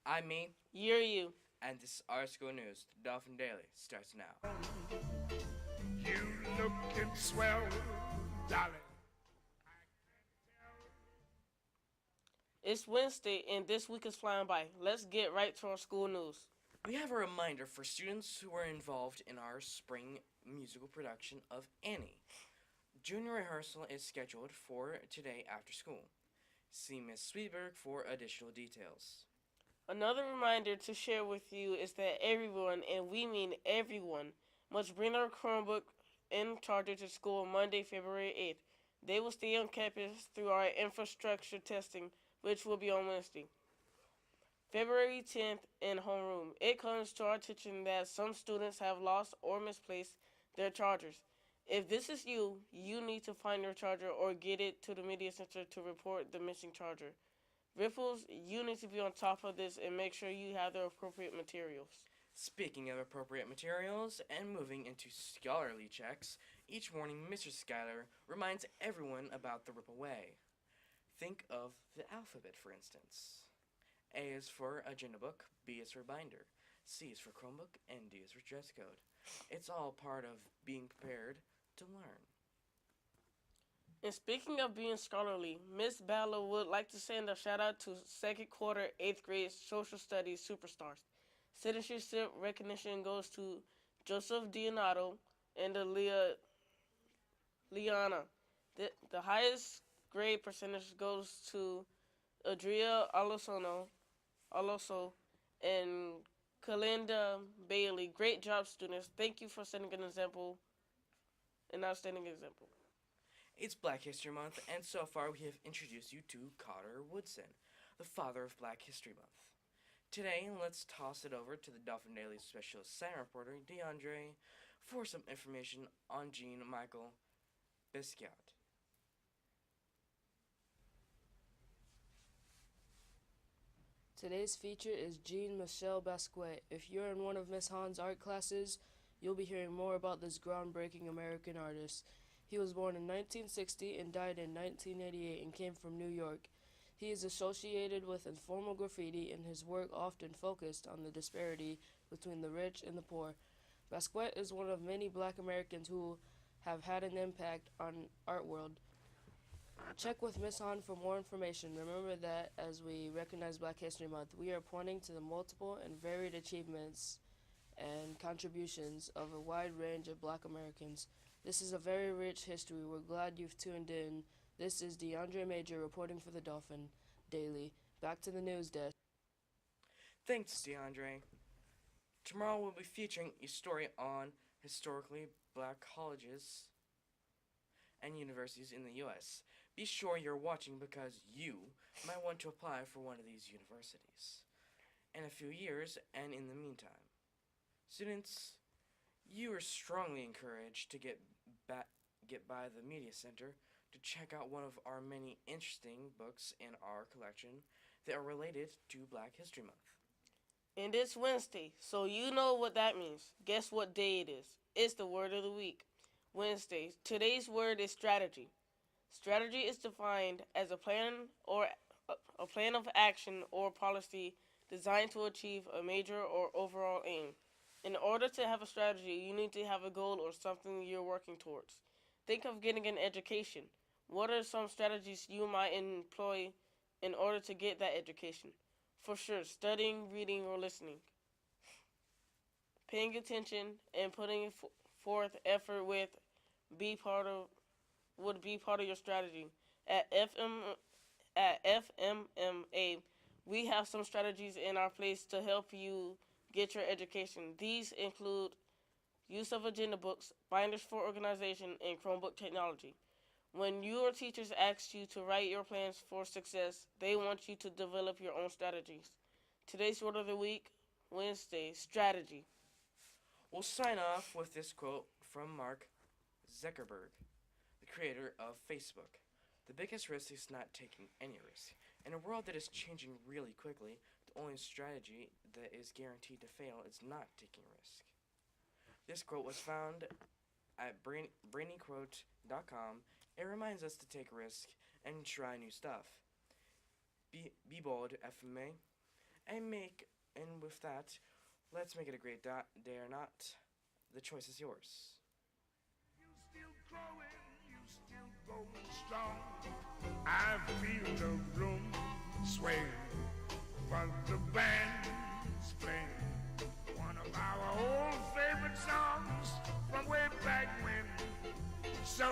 I'm me, You're you. and this is our school news. The Dolphin Daily starts now. You lookin' swell, darling. It's Wednesday and this week is flying by. Let's get right to our school news. We have a reminder for students who are involved in our spring musical production of Annie. Junior rehearsal is scheduled for today after school. See Miss Sweetberg for additional details. Another reminder to share with you is that everyone, and we mean everyone, must bring their Chromebook and charger to school Monday, February 8th. They will stay on campus through our infrastructure testing, which will be on Wednesday, February 10th in homeroom. It comes to our attention that some students have lost or misplaced their chargers. If this is you, you need to find your charger or get it to the media center to report the missing charger. Ripples, you need to be on top of this and make sure you have the appropriate materials. Speaking of appropriate materials and moving into scholarly checks, each morning Mr. Schuyler reminds everyone about the Ripple Way. Think of the alphabet, for instance. A is for agenda book, B is for binder, C is for Chromebook, and D is for dress code. It's all part of being prepared to learn. And speaking of being scholarly, Miss Balla would like to send a shout out to second quarter 8th grade social studies superstars. Citizenship recognition goes to Joseph Deondre and Liana. The highest grade percentage goes to Adria Aloso and Kalinda Bailey. Great job, students. Thank you for setting an outstanding example. It's Black History Month, and so far we have introduced you to Carter Woodson, the father of Black History Month. Today, let's toss it over to the Dolphin Daily special science reporter, Deondre, for some information on Jean Michel Basquiat. Today's feature is Jean Michel Basquiat. If you're in one of Miss Han's art classes, you'll be hearing more about this groundbreaking American artist. He was born in 1960 and died in 1988 and came from New York. He is associated with informal graffiti, and his work often focused on the disparity between the rich and the poor. Basquiat is one of many black Americans who have had an impact on art world. Check with Miss Han for more information. Remember that as we recognize Black History Month, we are pointing to the multiple and varied achievements and contributions of a wide range of black Americans. This is a very rich history. We're glad you've tuned in. This is Deondre Major reporting for the Dolphin Daily. Back to the news desk. Thanks, DeAndre. Tomorrow we'll be featuring a story on historically black colleges and universities in the U.S. Be sure you're watching because you might want to apply for one of these universities in a few years and in the meantime. Students, you are strongly encouraged to get by the Media Center to check out one of our many interesting books in our collection that are related to Black History Month. And it's Wednesday, so you know what that means. Guess what day it is? It's the word of the week. Wednesday. Today's word is strategy. Strategy is defined as a plan of action or policy designed to achieve a major or overall aim. In order to have a strategy, you need to have a goal or something you're working towards. Think of getting an education. What are some strategies you might employ in order to get that education? For sure, studying, reading, or listening. Paying attention and putting forth effort be part of would be part of your strategy. At FMMA, we have some strategies in our place to help you get your education. These include use of agenda books, binders for organization, and Chromebook technology. When your teachers ask you to write your plans for success, they want you to develop your own strategies. Today's word of the week, Wednesday, strategy. We'll sign off with this quote from Mark Zuckerberg, the creator of Facebook. The biggest risk is not taking any risk. In a world that is changing really quickly, the only strategy that is guaranteed to fail is not taking risk. This quote was found at brainyquote.com. It reminds us to take risk and try new stuff. Be bold, FMA, And with that, let's make it a great day or not. The choice is yours. You still growing, you still going strong. I feel the room sway, but the band's playing one of our old favorite songs from way back when. So